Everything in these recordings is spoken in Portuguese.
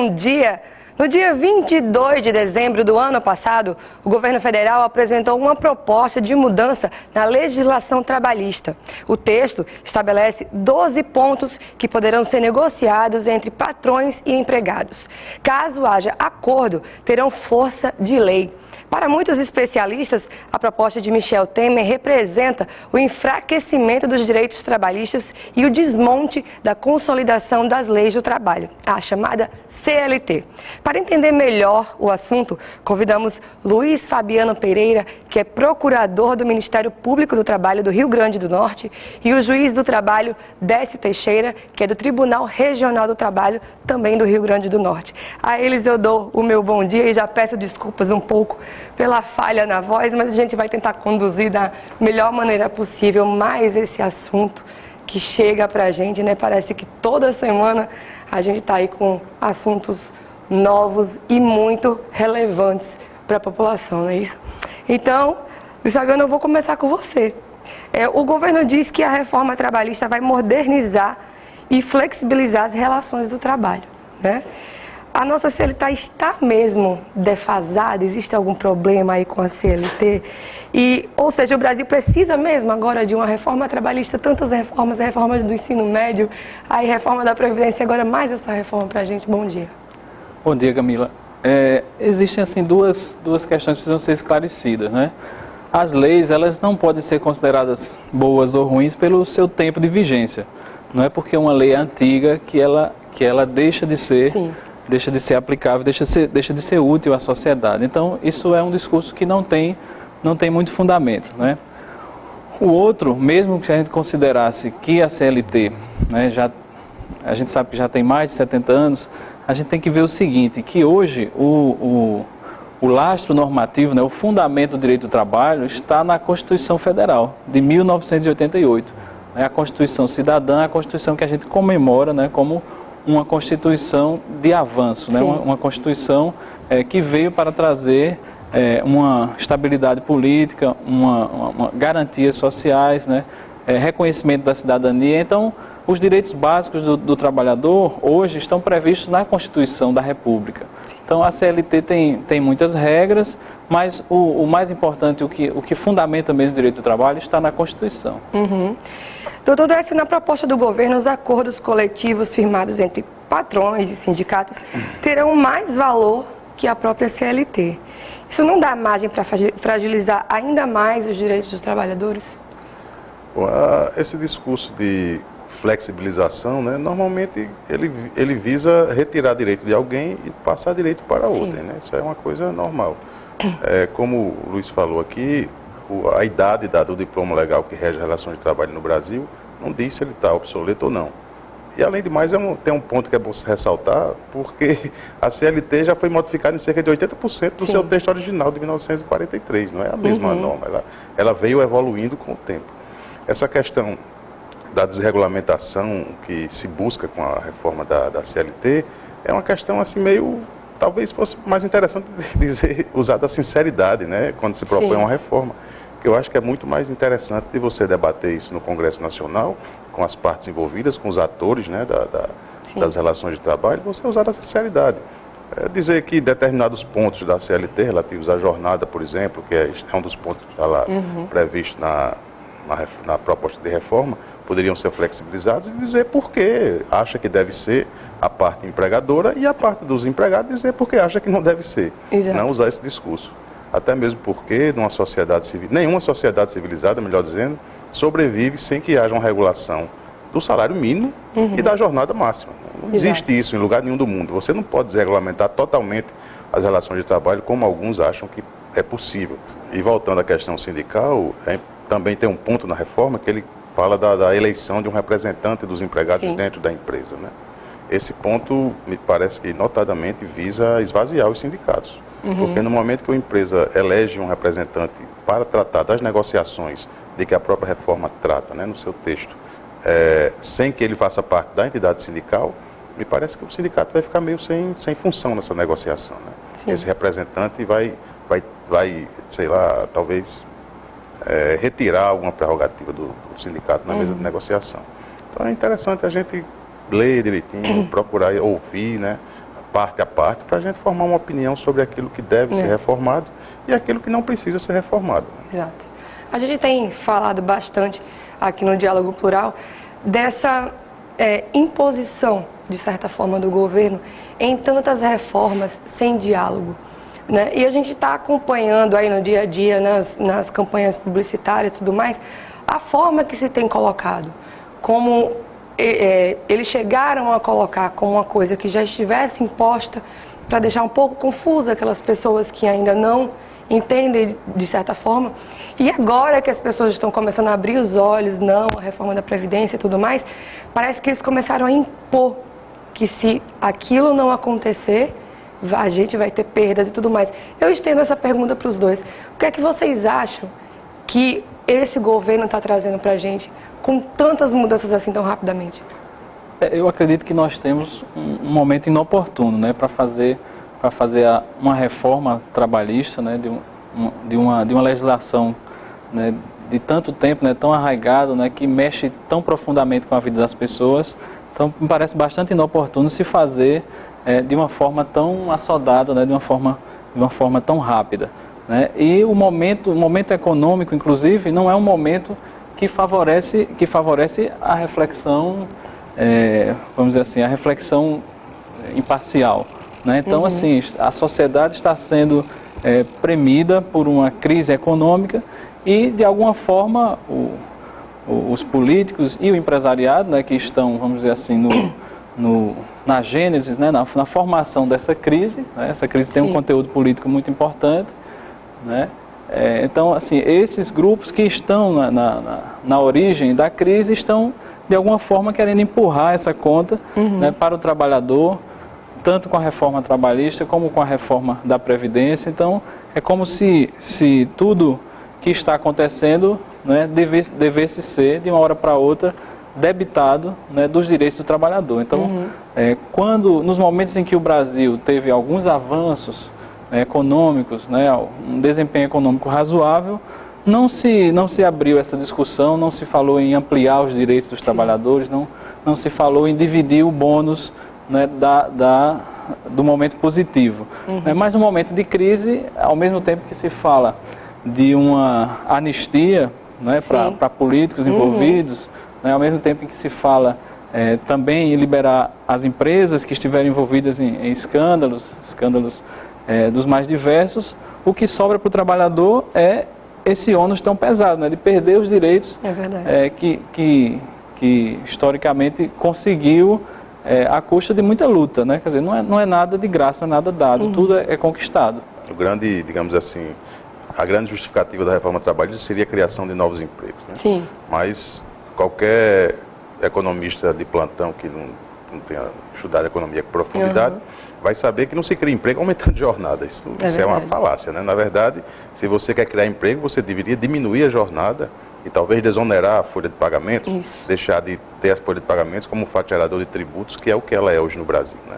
bom dia. No dia 22 de dezembro do ano passado, o governo federal apresentou uma proposta de mudança na legislação trabalhista. O texto estabelece 12 pontos que poderão ser negociados entre patrões e empregados. Caso haja acordo, terão força de lei. Para muitos especialistas, a proposta de Michel Temer representa o enfraquecimento dos direitos trabalhistas e o desmonte da consolidação das leis do trabalho, a chamada CLT. Para entender melhor o assunto, convidamos Luiz Fabiano Pereira, que é procurador do Ministério Público do Trabalho do Rio Grande do Norte, e o juiz do trabalho, Décio Teixeira, que é do Tribunal Regional do Trabalho, também do Rio Grande do Norte. A eles eu dou o meu bom dia e já peço desculpas um pouco pela falha na voz, mas a gente vai tentar conduzir da melhor maneira possível mais esse assunto que chega pra gente, né? Parece que toda semana a gente tá aí com assuntos novos e muito relevantes para a população, não é isso? Então, Luiz Fabiano, eu vou começar com você. O governo diz que a reforma trabalhista vai modernizar e flexibilizar as relações do trabalho, né? A nossa CLT está mesmo defasada? Existe algum problema aí com a CLT? Ou seja, o Brasil precisa mesmo agora de uma reforma trabalhista, tantas reformas do ensino médio, aí reforma da Previdência, agora mais essa reforma para a gente. Bom dia. Bom dia, Camila. Existem assim duas questões que precisam ser esclarecidas, né? As leis, elas não podem ser consideradas boas ou ruins pelo seu tempo de vigência. Não é porque uma lei é antiga que ela deixa de ser... Sim. Deixa de ser aplicável, deixa de ser útil à sociedade. Então, isso é um discurso que não tem muito fundamento, né? O outro, mesmo que a gente considerasse que a CLT, né, a gente sabe que já tem mais de 70 anos, a gente tem que ver o seguinte, que hoje o lastro normativo, né, o fundamento do direito do trabalho está na Constituição Federal, de 1988. A Constituição Cidadã é a Constituição que a gente comemora, né, como uma Constituição de avanço, né? Uma Constituição que veio para trazer uma estabilidade política, uma garantias sociais, né? Reconhecimento da cidadania. Então, os direitos básicos do trabalhador hoje estão previstos na Constituição da República. Sim. Então, a CLT tem muitas regras, mas o mais importante, o que fundamenta mesmo o direito do trabalho está na Constituição. Uhum. Doutor Décio, na proposta do governo, os acordos coletivos firmados entre patrões e sindicatos terão mais valor que a própria CLT. Isso não dá margem para fragilizar ainda mais os direitos dos trabalhadores? Bom, esse discurso de flexibilização, né, normalmente ele visa retirar direito de alguém e passar direito para outrem, né? Isso é uma coisa normal. Como o Luiz falou aqui, a idade do diploma legal que rege as relações de trabalho no Brasil não diz se ele está obsoleto ou não. E além de mais, tem um ponto que é bom se ressaltar, porque a CLT já foi modificada em cerca de 80% do seu texto original de 1943, não é a mesma norma, ela veio evoluindo com o tempo. Essa questão da desregulamentação que se busca com a reforma da CLT é uma questão assim meio... Talvez fosse mais interessante usar da sinceridade, né, quando se propõe uma reforma. Eu acho que é muito mais interessante de você debater isso no Congresso Nacional, com as partes envolvidas, com os atores, né, das relações de trabalho, você usar da sinceridade. Dizer que determinados pontos da CLT relativos à jornada, por exemplo, que é um dos pontos que está lá previsto na proposta de reforma, poderiam ser flexibilizados e dizer por que acha que deve ser a parte empregadora e a parte dos empregados dizer por que acha que não deve ser. Exato. Não usar esse discurso. Até mesmo porque nenhuma sociedade civilizada, melhor dizendo, sobrevive sem que haja uma regulação do salário mínimo e da jornada máxima. Não existe isso em lugar nenhum do mundo. Você não pode desregulamentar totalmente as relações de trabalho como alguns acham que é possível. E voltando à questão sindical, também tem um ponto na reforma que ele fala da eleição de um representante dos empregados dentro da empresa, né? Esse ponto, me parece que, notadamente, visa esvaziar os sindicatos. Porque no momento que a empresa elege um representante para tratar das negociações de que a própria reforma trata, né, no seu texto, sem que ele faça parte da entidade sindical, me parece que o sindicato vai ficar meio sem função nessa negociação, né? Esse representante vai, sei lá, talvez... retirar alguma prerrogativa do sindicato na mesa de negociação. Então é interessante a gente ler direitinho, procurar ouvir, né, parte a parte, para a gente formar uma opinião sobre aquilo que deve ser reformado e aquilo que não precisa ser reformado. Exato. A gente tem falado bastante aqui no Diálogo Plural dessa imposição, de certa forma, do governo em tantas reformas sem diálogo, né? E a gente está acompanhando aí no dia a dia, nas campanhas publicitárias e tudo mais, a forma que se tem colocado, como eles chegaram a colocar como uma coisa que já estivesse imposta para deixar um pouco confusa aquelas pessoas que ainda não entendem de certa forma. E agora que as pessoas estão começando a abrir os olhos, não, a reforma da Previdência e tudo mais, parece que eles começaram a impor que se aquilo não acontecer, a gente vai ter perdas e tudo mais. Eu estendo essa pergunta para os dois. O que é que vocês acham que esse governo está trazendo para a gente com tantas mudanças assim tão rapidamente? Eu acredito que nós temos um momento inoportuno, né, para fazer uma reforma trabalhista, né, de uma legislação, né, de tanto tempo, né, tão arraigado, né, que mexe tão profundamente com a vida das pessoas. Então, me parece bastante inoportuno se fazer de uma forma tão assodada, né, de uma forma tão rápida, né? E o momento econômico, inclusive, não é um momento que favorece a reflexão, vamos dizer assim, a reflexão imparcial, né? Então, assim, a sociedade está sendo premida por uma crise econômica e, de alguma forma, os políticos e o empresariado, né, que estão, vamos dizer assim, na gênese, né, na formação dessa crise, né? Essa crise tem um conteúdo político muito importante, né? Então, assim, esses grupos que estão na origem da crise estão, de alguma forma, querendo empurrar essa conta, né, para o trabalhador, tanto com a reforma trabalhista como com a reforma da Previdência. Então, é como se tudo que está acontecendo, né, devesse ser, de uma hora para outra, debitado, né, dos direitos do trabalhador. Então, nos momentos em que o Brasil teve alguns avanços econômicos, né, um desempenho econômico razoável, não se abriu essa discussão, não se falou em ampliar os direitos dos trabalhadores, não se falou em dividir o bônus, né, do momento positivo. Mas no momento de crise, ao mesmo tempo que se fala de uma anistia, né, para políticos envolvidos, né, ao mesmo tempo em que se fala também em liberar as empresas que estiverem envolvidas em escândalos dos mais diversos, o que sobra para o trabalhador é esse ônus tão pesado, né, de perder os direitos que historicamente conseguiu à custa de muita luta, né? Quer dizer, não é nada de graça, nada dado, tudo é conquistado. Digamos assim, a grande justificativa da reforma trabalhista seria a criação de novos empregos, né? Sim. Mas qualquer economista de plantão que não tenha estudado economia com profundidade vai saber que não se cria emprego aumentando jornada. Isso é uma falácia, né? Na verdade, se você quer criar emprego, você deveria diminuir a jornada e talvez desonerar a folha de pagamento, deixar de ter a folha de pagamentos como um fatiador de tributos, que é o que ela é hoje no Brasil, né?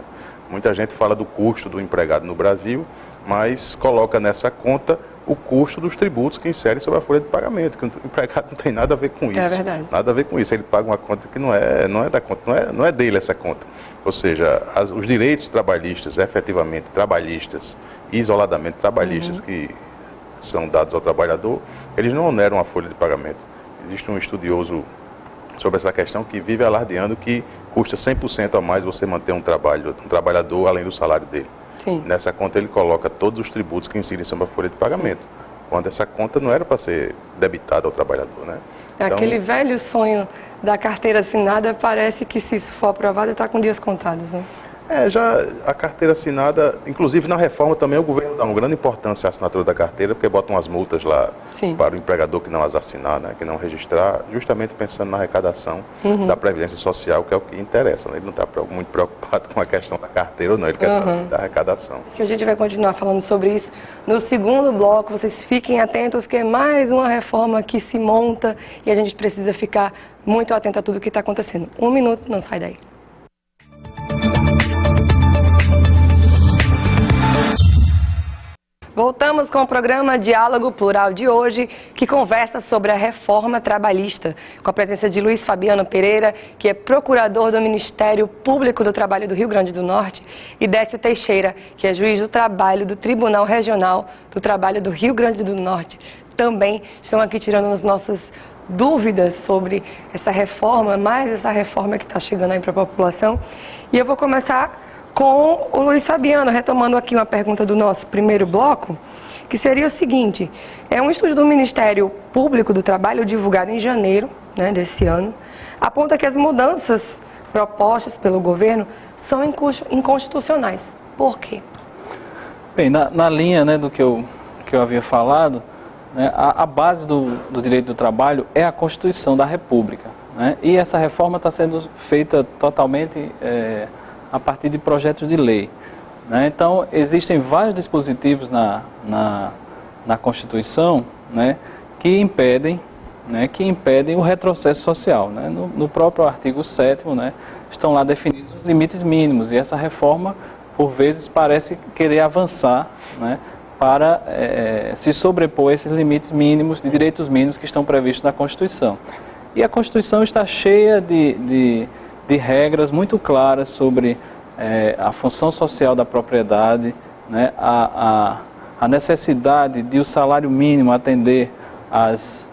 Muita gente fala do custo do empregado no Brasil, mas coloca nessa conta o custo dos tributos que insere sobre a folha de pagamento, que o empregado não tem nada a ver com isso. É verdade. Nada a ver com isso. Ele paga uma conta que não é da conta, não é dele essa conta. Ou seja, os direitos trabalhistas, efetivamente trabalhistas, isoladamente trabalhistas, que são dados ao trabalhador, eles não oneram a folha de pagamento. Existe um estudioso sobre essa questão que vive alardeando que custa 100% a mais você manter um trabalhador além do salário dele. Sim. Nessa conta ele coloca todos os tributos que incidem sobre a folha de pagamento, quando essa conta não era para ser debitada ao trabalhador, né? Então, aquele velho sonho da carteira assinada, parece que se isso for aprovado está com dias contados, né? Já a carteira assinada, inclusive na reforma também o governo dá uma grande importância à assinatura da carteira, porque botam umas multas lá para o empregador que não as assinar, né, que não registrar, justamente pensando na arrecadação da Previdência Social, que é o que interessa, né? Ele não está muito preocupado com a questão da carteira ou não, ele quer saber da arrecadação. Se a gente vai continuar falando sobre isso, no segundo bloco vocês fiquem atentos que é mais uma reforma que se monta e a gente precisa ficar muito atento a tudo que está acontecendo. 1 minuto, não sai daí. Voltamos com o programa Diálogo Plural de hoje, que conversa sobre a reforma trabalhista, com a presença de Luiz Fabiano Pereira, que é procurador do Ministério Público do Trabalho do Rio Grande do Norte, e Décio Teixeira, que é juiz do trabalho do Tribunal Regional do Trabalho do Rio Grande do Norte. Também estão aqui tirando as nossas dúvidas sobre essa reforma, mais essa reforma que está chegando aí para a população. E eu vou começar com o Luiz Fabiano, retomando aqui uma pergunta do nosso primeiro bloco, que seria o seguinte: é um estudo do Ministério Público do Trabalho divulgado em janeiro, né, desse ano, aponta que as mudanças propostas pelo governo são inconstitucionais. Por quê? Bem, na linha, né, do que eu havia falado, né, a base do direito do trabalho é a Constituição da República, né, e essa reforma está sendo feita totalmente a partir de projetos de lei, né? Então, existem vários dispositivos na Constituição, né, que impedem o retrocesso social, né? No próprio artigo 7º, né, estão lá definidos os limites mínimos, e essa reforma, por vezes, parece querer avançar, né, para se sobrepor a esses limites mínimos, de direitos mínimos que estão previstos na Constituição. E a Constituição está cheia de regras muito claras sobre a função social da propriedade, né, a necessidade de o salário mínimo atender às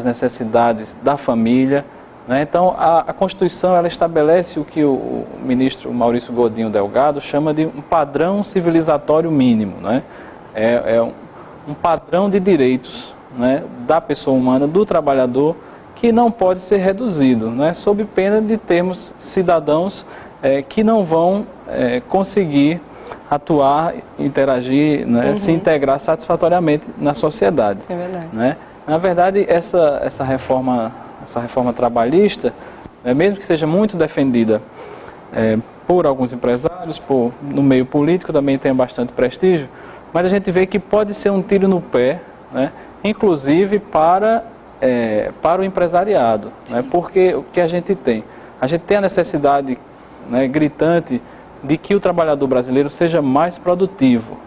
necessidades da família, né? Então, a Constituição ela estabelece o que o ministro Maurício Godinho Delgado chama de um padrão civilizatório mínimo, né? Um padrão de direitos, né, da pessoa humana, do trabalhador, que não pode ser reduzido, né, sob pena de termos cidadãos que não vão conseguir atuar, interagir, né, se integrar satisfatoriamente na sociedade. É verdade. Né? Na verdade, essa reforma trabalhista, mesmo que seja muito defendida por alguns empresários, no meio político também tem bastante prestígio, mas a gente vê que pode ser um tiro no pé, né, inclusive para o empresariado, né? Porque o que a gente tem? A gente tem a necessidade, né, gritante de que o trabalhador brasileiro seja mais produtivo,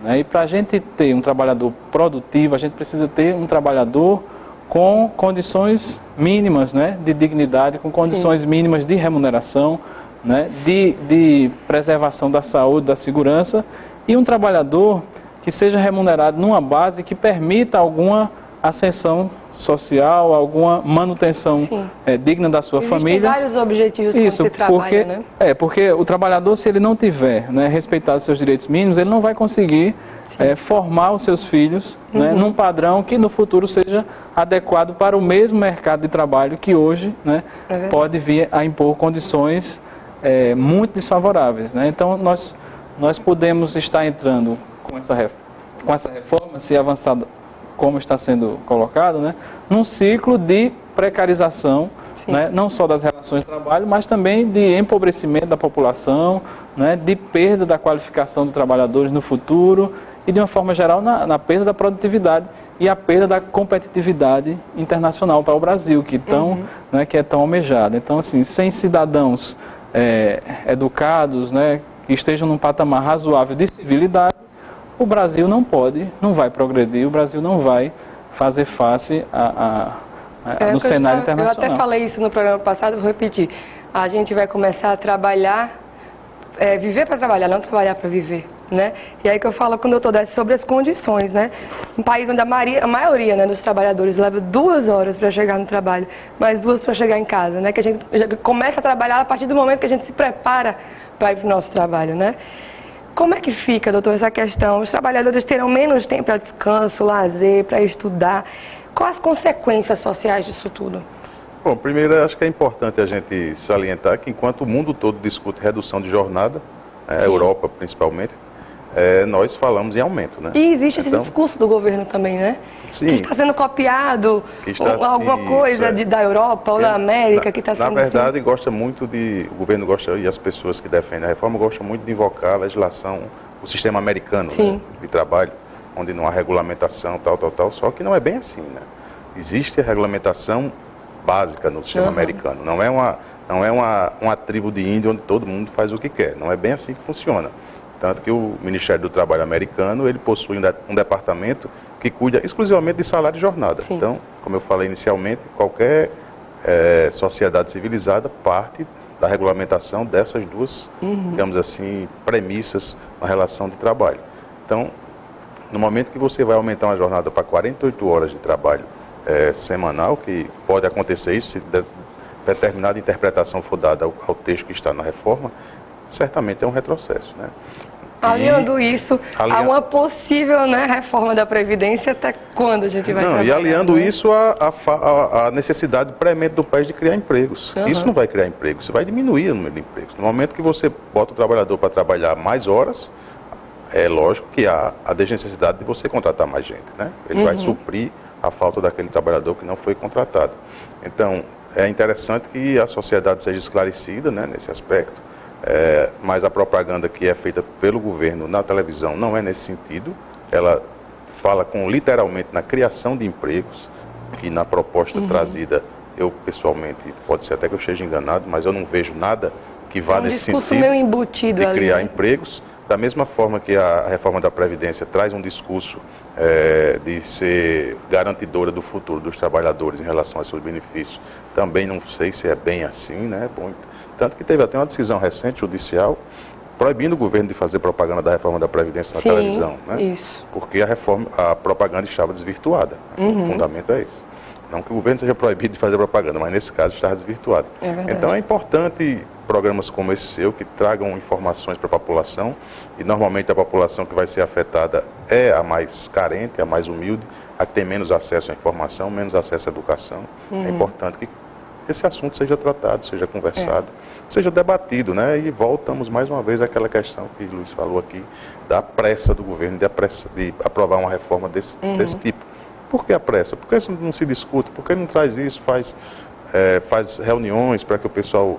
né? E para a gente ter um trabalhador produtivo, a gente precisa ter um trabalhador com condições mínimas, né, de dignidade, com condições mínimas de remuneração, né, de preservação da saúde, da segurança, e um trabalhador que seja remunerado numa base que permita alguma ascensão social, alguma manutenção digna da sua família. Existem vários objetivos quando se trabalha, né? Porque o trabalhador, se ele não tiver, né, respeitado seus direitos mínimos, ele não vai conseguir formar os seus filhos, né, num padrão que no futuro seja adequado para o mesmo mercado de trabalho que hoje, né, pode vir a impor condições muito desfavoráveis, né? Então, nós podemos estar entrando com essa reforma, se avançada como está sendo colocado, né, num ciclo de precarização, né, não só das relações de trabalho, mas também de empobrecimento da população, né, de perda da qualificação dos trabalhadores no futuro e, de uma forma geral, na perda da produtividade e a perda da competitividade internacional para o Brasil, que é tão almejada. Então, assim, sem cidadãos educados, né, que estejam num patamar razoável de civilidade, o Brasil não vai progredir, o Brasil não vai fazer face no cenário internacional. Eu até falei isso no programa passado, vou repetir. A gente vai começar a trabalhar, viver para trabalhar, não trabalhar para viver, né? E aí que eu falo com o doutor Décio sobre as condições, né? Um país onde a maioria, né, dos trabalhadores leva 2 horas para chegar no trabalho, mais 2 para chegar em casa, né? Que a gente começa a trabalhar a partir do momento que a gente se prepara para ir para o nosso trabalho, né? Como é que fica, doutor, essa questão? Os trabalhadores terão menos tempo para descanso, lazer, para estudar. Quais as consequências sociais disso tudo? Bom, primeiro, acho que é importante a gente salientar que enquanto o mundo todo discute redução de jornada, a Europa principalmente, nós falamos em aumento, né? E existe esse discurso do governo também, né? Sim. Que está sendo copiado, alguma coisa da Europa ou da América que está sendo... Na verdade, o governo gosta, e as pessoas que defendem a reforma gostam muito de invocar a legislação, o sistema americano, né, de trabalho, onde não há regulamentação, tal, só que não é bem assim, né? Existe a regulamentação básica no sistema americano, não é uma tribo de índio onde todo mundo faz o que quer, não é bem assim que funciona. Tanto que o Ministério do Trabalho americano, ele possui um departamento que cuida exclusivamente de salário e jornada. Sim. Então, como eu falei inicialmente, qualquer sociedade civilizada parte da regulamentação dessas duas, digamos assim, premissas na relação de trabalho. Então, no momento que você vai aumentar uma jornada para 48 horas de trabalho semanal, que pode acontecer isso se determinada interpretação for dada ao texto que está na reforma, certamente é um retrocesso, né? Aliando isso a uma possível, né, reforma da Previdência, até quando a gente vai trabalhar? E aliando isso à necessidade premente do país de criar empregos. Isso não vai criar emprego, isso vai diminuir o número de empregos. No momento que você bota o trabalhador para trabalhar mais horas, é lógico que há a desnecessidade de você contratar mais gente, né? Ele vai suprir a falta daquele trabalhador que não foi contratado. Então, é interessante que a sociedade seja esclarecida, né, nesse aspecto. Mas a propaganda que é feita pelo governo na televisão não é nesse sentido. Ela fala literalmente na criação de empregos, que na proposta trazida, eu pessoalmente, pode ser até que eu esteja enganado, mas eu não vejo nada que vá nesse sentido meio embutido de ali, criar né? empregos. Da mesma forma que a reforma da Previdência traz um discurso de ser garantidora do futuro dos trabalhadores em relação a seus benefícios, também não sei se é bem assim, né? Bom, tanto que teve até uma decisão recente judicial proibindo o governo de fazer propaganda da reforma da Previdência na televisão, né? Isso. Porque a propaganda estava desvirtuada. O fundamento é esse. Não que o governo seja proibido de fazer propaganda, mas nesse caso estava desvirtuado. Então é importante programas como esse seu, que tragam informações para a população, e normalmente a população que vai ser afetada é a mais carente, a mais humilde, a que tem menos acesso à informação, menos acesso à educação. É importante que esse assunto seja tratado, seja conversado, seja debatido, né? E voltamos mais uma vez àquela questão que o Luiz falou aqui, da pressa do governo, de aprovar uma reforma desse tipo. Por que a pressa? Por que isso não se discute? Por que não traz isso, faz reuniões para que o pessoal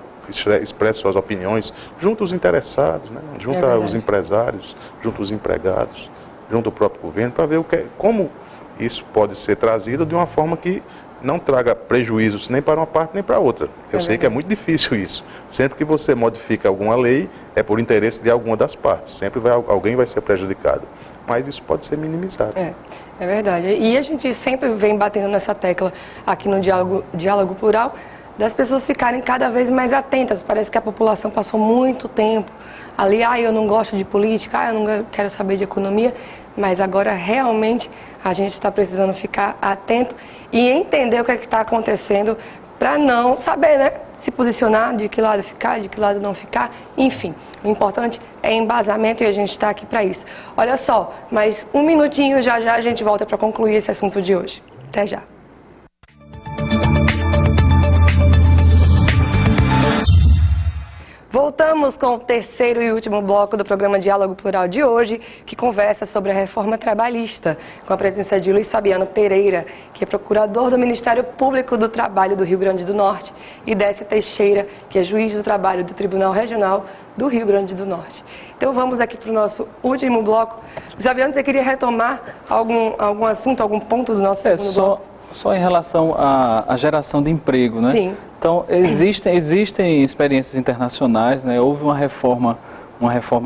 expresse suas opiniões, junto aos interessados, né? Junto aos empresários, junto aos empregados, junto ao próprio governo, para ver como isso pode ser trazido de uma forma que não traga prejuízos nem para uma parte nem para a outra. Eu sei que é muito difícil isso. Sempre que você modifica alguma lei, é por interesse de alguma das partes. Sempre alguém vai ser prejudicado. Mas isso pode ser minimizado. É verdade. E a gente sempre vem batendo nessa tecla aqui no Diálogo Plural, das pessoas ficarem cada vez mais atentas. Parece que a população passou muito tempo ali, eu não gosto de política, eu não quero saber de economia, mas agora realmente a gente está precisando ficar atento e entender o que é que está acontecendo para não saber, né, se posicionar, de que lado ficar, de que lado não ficar, enfim. O importante é embasamento e a gente está aqui para isso. Olha só, mais um minutinho, já a gente volta para concluir esse assunto de hoje. Até já. Voltamos com o terceiro e último bloco do programa Diálogo Plural de hoje, que conversa sobre a reforma trabalhista, com a presença de Luiz Fabiano Pereira, que é procurador do Ministério Público do Trabalho do Rio Grande do Norte, e Décio Teixeira, que é juiz do trabalho do Tribunal Regional do Rio Grande do Norte. Então vamos aqui para o nosso último bloco. Luiz Fabiano, você queria retomar algum assunto, algum ponto do nosso segundo bloco? Só em relação à geração de emprego, né? Sim. Então, existem experiências internacionais, né? Houve uma reforma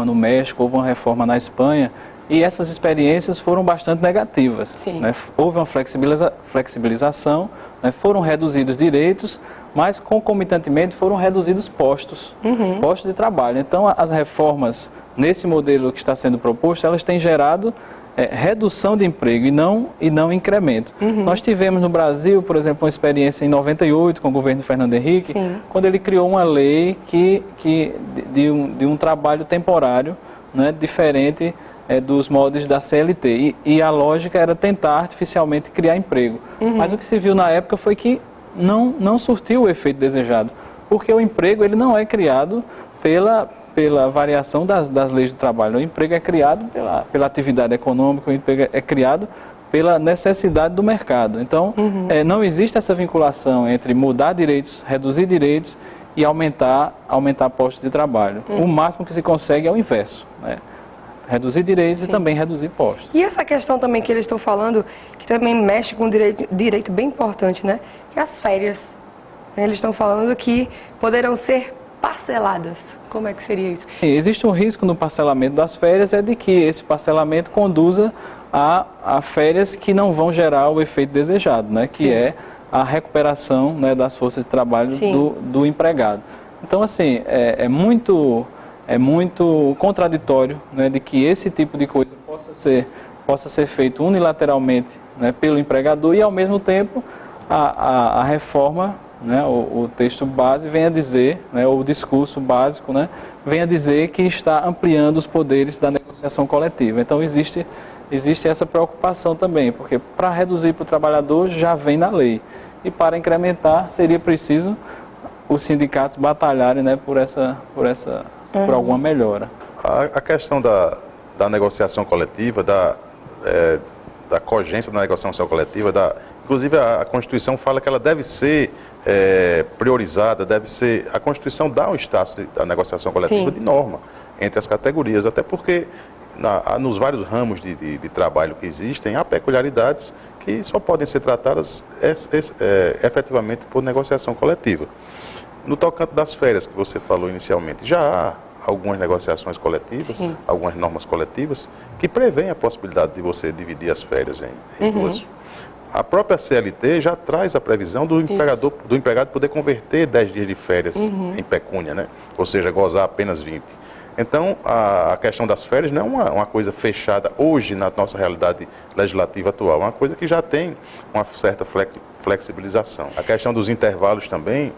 no México, houve uma reforma na Espanha, e essas experiências foram bastante negativas. Sim. Né? Houve uma flexibilização, né? Foram reduzidos direitos, mas concomitantemente foram reduzidos postos de trabalho. Então, as reformas nesse modelo que está sendo proposto, elas têm gerado redução de emprego e não incremento. Nós tivemos no Brasil, por exemplo, uma experiência em 98 com o governo Fernando Henrique, quando ele criou uma lei de um trabalho temporário, né, diferente dos moldes da CLT. E a lógica era tentar artificialmente criar emprego. Mas o que se viu na época foi que não surtiu o efeito desejado, porque o emprego ele não é criado pela variação das leis do trabalho. O emprego é criado pela atividade econômica, o emprego é criado pela necessidade do mercado. Então, não existe essa vinculação entre mudar direitos, reduzir direitos e aumentar postos de trabalho. O máximo que se consegue é o inverso, né? Reduzir direitos e também reduzir postos. E essa questão também que eles estão falando, que também mexe com um direito bem importante, né? Que é as férias. Eles estão falando que poderão ser parceladas. Como é que seria isso? Existe um risco no parcelamento das férias, é de que esse parcelamento conduza a férias que não vão gerar o efeito desejado, né? Que Sim. é a recuperação, né, das forças de trabalho do empregado. Então, assim, é muito contraditório, né, de que esse tipo de coisa possa ser feito unilateralmente, né, pelo empregador e, ao mesmo tempo, a reforma, né, o texto base vem a dizer, né, o discurso básico, né, vem a dizer que está ampliando os poderes da negociação coletiva. Então, existe essa preocupação também, porque para reduzir para o trabalhador já vem na lei. E para incrementar, seria preciso os sindicatos batalharem, né, por alguma melhora. A questão da negociação coletiva, da cogência da negociação coletiva, inclusive a Constituição fala que ela deve ser priorizada, a Constituição dá um status da negociação coletiva de norma entre as categorias, até porque nos vários ramos de trabalho que existem, há peculiaridades que só podem ser tratadas efetivamente por negociação coletiva. No tocante das férias que você falou inicialmente, já há algumas negociações coletivas, algumas normas coletivas, que prevêem a possibilidade de você dividir as férias em duas. A própria CLT já traz a previsão do empregado poder converter 10 dias de férias em pecúnia, né? Ou seja, gozar apenas 20. Então, a questão das férias não é uma coisa fechada hoje na nossa realidade legislativa atual, é uma coisa que já tem uma certa flexibilização. A questão dos intervalos também,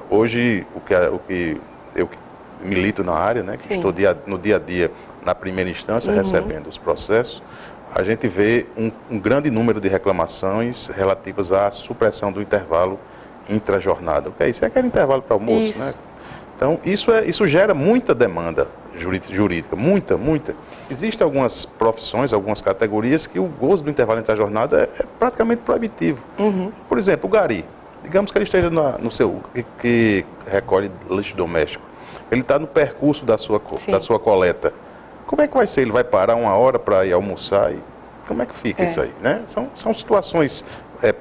hoje, o que eu milito na área, né, que estou no dia a dia, na primeira instância, recebendo os processos, a gente vê um grande número de reclamações relativas à supressão do intervalo intra-jornada. O que é isso? É aquele intervalo para almoço, né? Então, isso gera muita demanda jurídica, muita. Existem algumas profissões, algumas categorias que o gozo do intervalo entre a jornada é praticamente proibitivo. Por exemplo, o gari. Digamos que ele esteja que recolhe lixo doméstico. Ele está no percurso da sua coleta. Como é que vai ser? Ele vai parar uma hora para ir almoçar? Como é que fica isso aí, né? São situações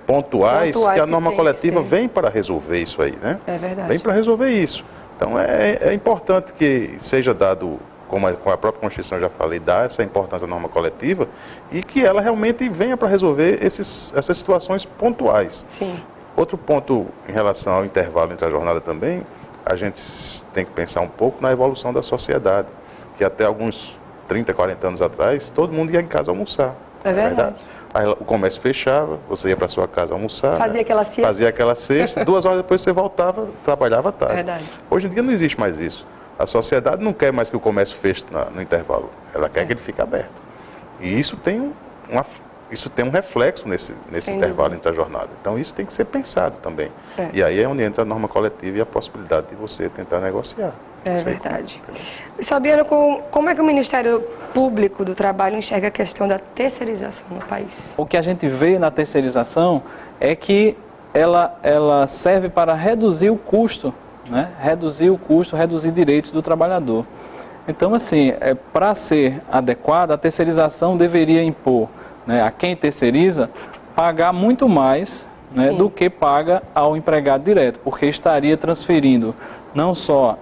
pontuais que a norma coletiva vem para resolver isso aí, né? É verdade. Vem para resolver isso. Então, é importante que seja dado, como a própria Constituição já falei, dá essa importância à norma coletiva e que ela realmente venha para resolver essas situações pontuais. Sim. Outro ponto em relação ao intervalo entre a jornada também, a gente tem que pensar um pouco na evolução da sociedade, que até alguns 30, 40 anos atrás, todo mundo ia em casa almoçar. É verdade. Aí o comércio fechava, você ia para sua casa almoçar. Fazia aquela siesta. Fazia aquela cesta, 2 horas depois você voltava, trabalhava à tarde. Verdade. Hoje em dia não existe mais isso. A sociedade não quer mais que o comércio feche no intervalo. Ela quer que ele fique aberto. E isso tem um reflexo nesse intervalo entre a jornada. Então isso tem que ser pensado também. E aí é onde entra a norma coletiva e a possibilidade de você tentar negociar. É verdade. Fabiana, como é que o Ministério Público do Trabalho enxerga a questão da terceirização no país? O que a gente vê na terceirização é que ela serve para reduzir o custo, né? Reduzir direitos do trabalhador. Então, assim, para ser adequada, a terceirização deveria impor, né, a quem terceiriza pagar muito mais, né, do que paga ao empregado direto, porque estaria transferindo não só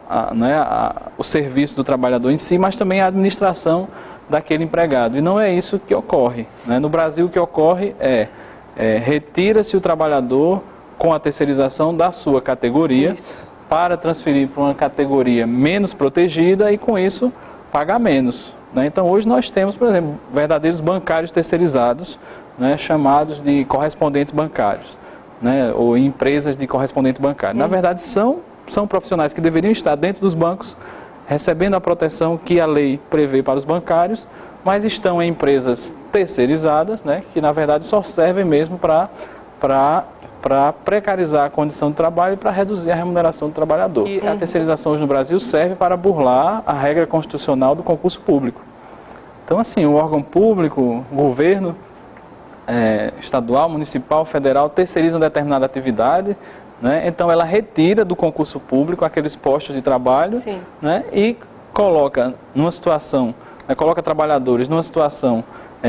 o serviço do trabalhador em si, mas também a administração daquele empregado. E não é isso que ocorre, né? No Brasil, o que ocorre retira-se o trabalhador com a terceirização da sua categoria para transferir para uma categoria menos protegida e, com isso, pagar menos, né? Então, hoje nós temos, por exemplo, verdadeiros bancários terceirizados, né, chamados de correspondentes bancários, né, ou empresas de correspondente bancário. Na verdade, são profissionais que deveriam estar dentro dos bancos, recebendo a proteção que a lei prevê para os bancários, mas estão em empresas terceirizadas, né, que na verdade só servem mesmo para precarizar a condição de trabalho e para reduzir a remuneração do trabalhador. E a terceirização hoje no Brasil serve para burlar a regra constitucional do concurso público. Então, assim, o órgão público, o governo estadual, municipal, federal, terceirizam determinada atividade, né? Então ela retira do concurso público aqueles postos de trabalho, né? E coloca numa situação, coloca trabalhadores numa situação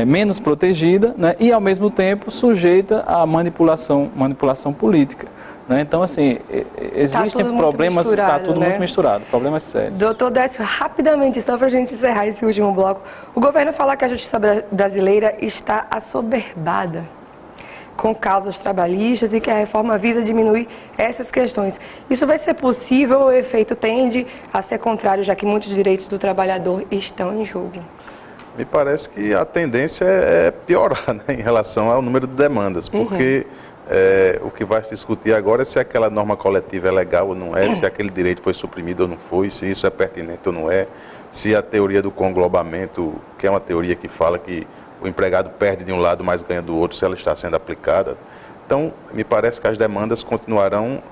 menos protegida, né? E ao mesmo tempo sujeita à manipulação política, Né? Então, assim, existem problemas, está tudo muito misturado, problemas sérios. Doutor Décio, rapidamente, só para a gente encerrar esse último bloco, o governo fala que a justiça brasileira está assoberbada com causas trabalhistas e que a reforma visa diminuir essas questões. Isso vai ser possível ou o efeito tende a ser contrário, já que muitos direitos do trabalhador estão em jogo? Me parece que a tendência é piorar, né, em relação ao número de demandas, porque o que vai se discutir agora é se aquela norma coletiva é legal ou não é, se aquele direito foi suprimido ou não foi, se isso é pertinente ou não é, se a teoria do conglobamento, que é uma teoria que fala que o empregado perde de um lado, mas ganha do outro, se ela está sendo aplicada. Então, me parece que as demandas continuarão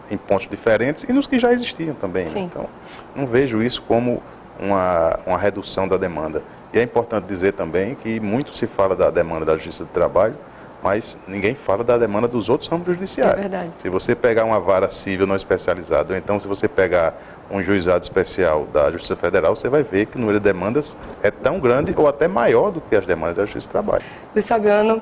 em pontos diferentes e nos que já existiam também. Né? Então, não vejo isso como uma redução da demanda. E é importante dizer também que muito se fala da demanda da Justiça do Trabalho, mas ninguém fala da demanda dos outros ramos judiciários. É verdade. Se você pegar uma vara civil não especializada, ou então se você pegar um juizado especial da Justiça Federal, você vai ver que o número de demandas é tão grande ou até maior do que as demandas da Justiça do Trabalho. Luiz Fabiano,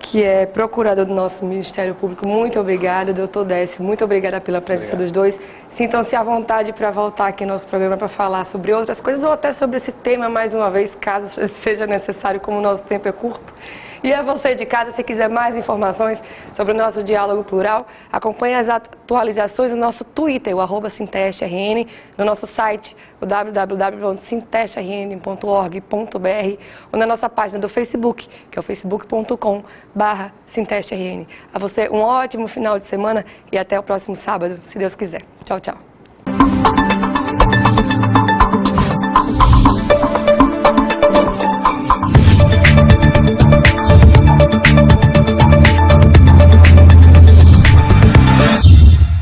que é procurador do nosso Ministério Público, muito obrigada. Doutor Décio, muito obrigada pela presença dos dois. Sintam-se à vontade para voltar aqui no nosso programa para falar sobre outras coisas ou até sobre esse tema mais uma vez, caso seja necessário, como o nosso tempo é curto. E a você de casa, se quiser mais informações sobre o nosso diálogo plural, acompanhe as atualizações no nosso Twitter, o @SintesteRN, no nosso site, o www.sintestrn.org.br ou na nossa página do Facebook, que é o facebook.com/SintesteRN. A você um ótimo final de semana e até o próximo sábado, se Deus quiser. Tchau, tchau.